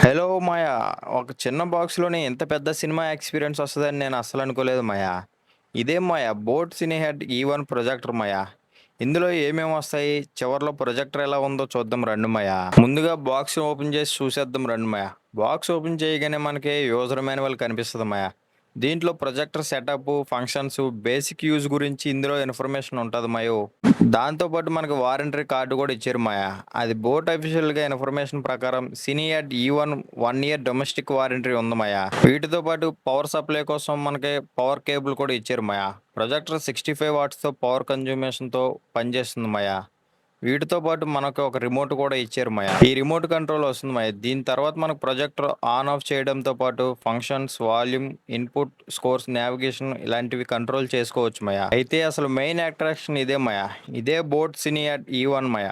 Hello మాయా! ఒక చిన్న బాక్స్‌లోనే ఇంత పెద్ద సినిమా ఎక్స్‌పీరియన్స్ వస్తదని నేను అస్సలు అనుకోలేదు మాయా. ఇదేం మాయా బోట్ సినీ హెడ్ E1 ప్రొజెక్టర్ మాయా. ఇందులో ఏమేమి వస్తాయి? చివర్లో ప్రొజెక్టర్ ఎలా ఉందో చూద్దాం రండి మాయా. ముందుగా బాక్స్ ఓపెన్ చేసి చూసేద్దాం రండి మాయా. బాక్స్ ఓపెన్ చేయగానే మనకి యూజర్ మాన్యువల్ కనిపిస్తది మాయా. దీంట్లో projector setup, functions, basic use గురించి ఇందులో ఇన్ఫర్మేషన్ ఉంటది మాయో. దాంతో పాటు మనకు వారంటీ కార్డ్ కూడా ఇచ్చారు మాయా. అది బోట్ అఫీషియల్‌గా ఇన్ఫర్మేషన్ ప్రకారం సినియాట్ E1 ఇయర్ డొమెస్టిక్ వారంటీ ఉంది మాయా. వీటితో పాటు పవర్ సప్లై కోసం మనకి పవర్ కేబుల్ కూడా ఇచ్చారు మాయా. ప్రొజెక్టర్ 65 వాట్స్‌తో పవర్ కన్జ్యూమేషన్‌తో పనిచేస్తుంది మాయా. వీటితో పాటు మనకు ఒక రిమోట్ కూడా ఇచ్చారు మాయా. ఈ రిమోట్ కంట్రోల్ వస్తుంది మాయా. దీని తర్వాత మనకు ప్రొజెక్టర్ ఆన్ ఆఫ్ చేయడంతో పాటు functions, volume, input, scores, navigation ఇలాంటివి కంట్రోల్ చేసుకోవచ్చు మాయా. అయితే అసలు మెయిన్ అట్రాక్షన్ ఇదే మాయా. ఇదే బోట్ సినియాట్ E1 మాయా.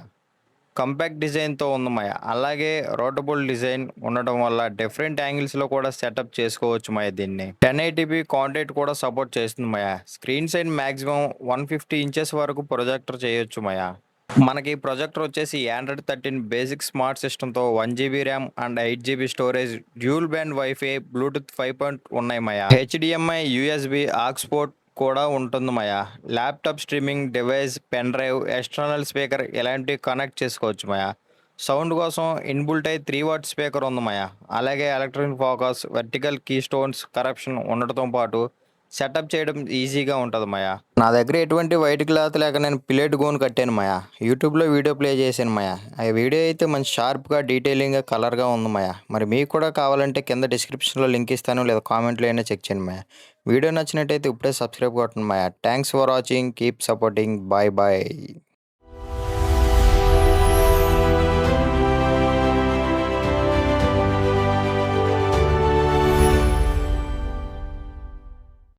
కంపాక్ట్ డిజైన్‌తో ఉంది మాయా. అలాగే రోటబుల్ డిజైన్ ఉండటం వల్ల డిఫరెంట్ యాంగిల్స్‌లో కూడా సెటప్ చేసుకోవచ్చు మాయా దీన్ని. 1080p కాంటెంట్ కూడా సపోర్ట్ చేస్తుంది మాయా. స్క్రీన్ సైజ్ మాక్సిమం 150 ఇంచెస్ వరకు ప్రొజెక్టర్ చేయొచ్చు మాయా. మనకి ప్రొజెక్టర్ వచ్చేసి ఆండ్రాయిడ్ 13 బేసిక్ స్మార్ట్ సిస్టమ్‌తో 1 GB RAM and 8 GB storage, dual band WiFi, Bluetooth 5 ఉన్నాయి మాయా. హెచ్‌డిఎంఐ, యూఎస్‌బి, ఆక్స్ పోర్ట్ కూడా ఉంటుంది మాయా. Laptop streaming device, pen drive, external speaker ఇలాంటివి కనెక్ట్ చేసుకోవచ్చు మాయా. సౌండ్ కోసం ఇన్‌బుల్ట్ అయి 3 వాట్ స్పీకర్ ఉంది మాయా. అలాగే electronic focus, vertical key stones corruption ఉండటంతో పాటు సెటప్ చేయడం ఈజీగా ఉంటది మాయా. నా దగ్గర ఎటువంటి వైట్ క్లాత్ లేక నేను ప్లేట్ గోను కట్టాను మాయా. యూట్యూబ్‌లో వీడియో ప్లే చేశాను మాయా. ఆ వీడియో అయితే మంచి షార్ప్‌గా, డీటెయిలింగ్‌గా, కలర్‌గా ఉంది మాయా. మరి మీకు కూడా కావాలంటే కింద డిస్క్రిప్షన్‌లో లింక్ ఇస్తాను లేదా కామెంట్‌లో అయినా చెక్ చేయండి మాయా. వీడియో నచ్చినట్టయితే ఇప్పుడే సబ్స్క్రైబ్ కొట్టండి మాయా. Thanks for watching. Keep supporting. Bye bye.